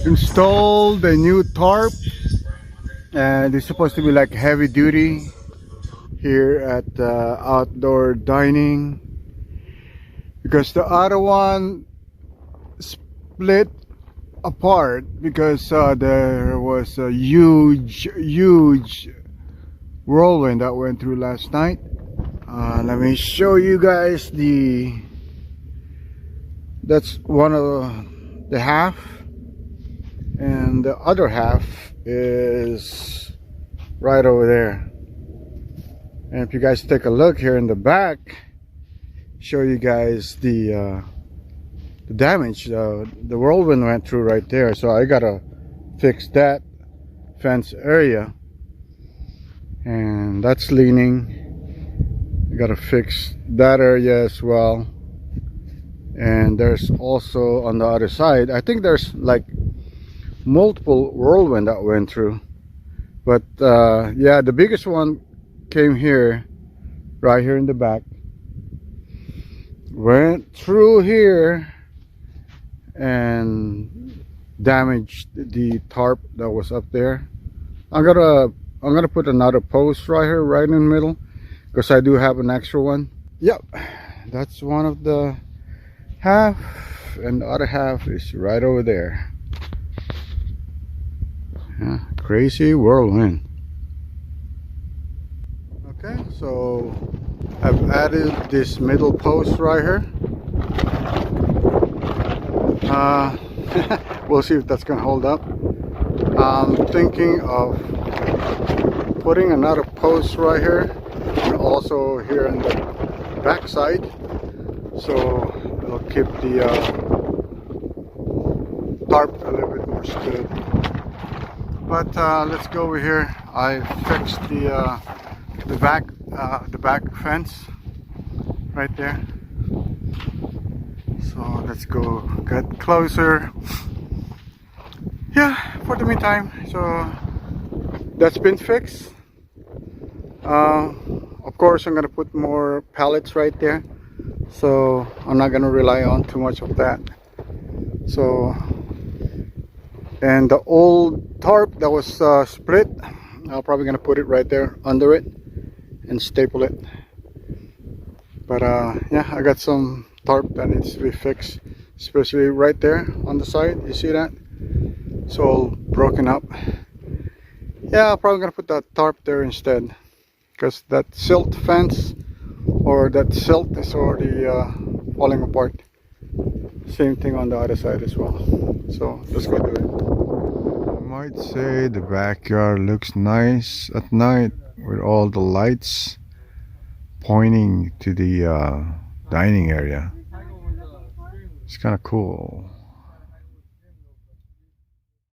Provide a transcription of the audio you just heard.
installed a new tarp, and it's supposed to be like heavy duty here at outdoor dining, because the other one split apart because there was a huge whirlwind that went through last night. Let me show you guys that's one of the half, and the other half is right over there. And if you guys take a look here in the back, show you guys the damage the whirlwind went through right there. So I gotta fix that fence area, and that's leaning. I gotta fix that area as well. And there's also on the other side, I think there's like multiple whirlwind that went through, but yeah, the biggest one came here, right here in the back, went through here and damaged the tarp that was up there. I'm gonna put another post right here, right in the middle, because I do have an extra one. Yep, that's one of the half, and the other half is right over there. Yeah, crazy whirlwind. Okay, so I've added this middle post right here. We'll see if that's gonna hold up. I'm thinking of putting another post right here, and also here on the back side, so it'll keep the tarp a little bit more stood. But let's go over here. I fixed the back fence right there. So let's go get closer. Yeah, for the meantime, so that's been fixed. Of course, I'm gonna put more pallets right there, so I'm not gonna rely on too much of that. So, and the old tarp that was split, I'm probably gonna put it right there under it and staple it. But yeah, I got some tarp that needs to be fixed, especially right there on the side. You see that? It's all broken up. Yeah, I'm probably gonna put that tarp there instead, because that silt fence, or that silt, is already falling apart. Same thing on the other side as well. So let's go do it. I might say the backyard looks nice at night with all the lights pointing to the dining area. It's kind of cool.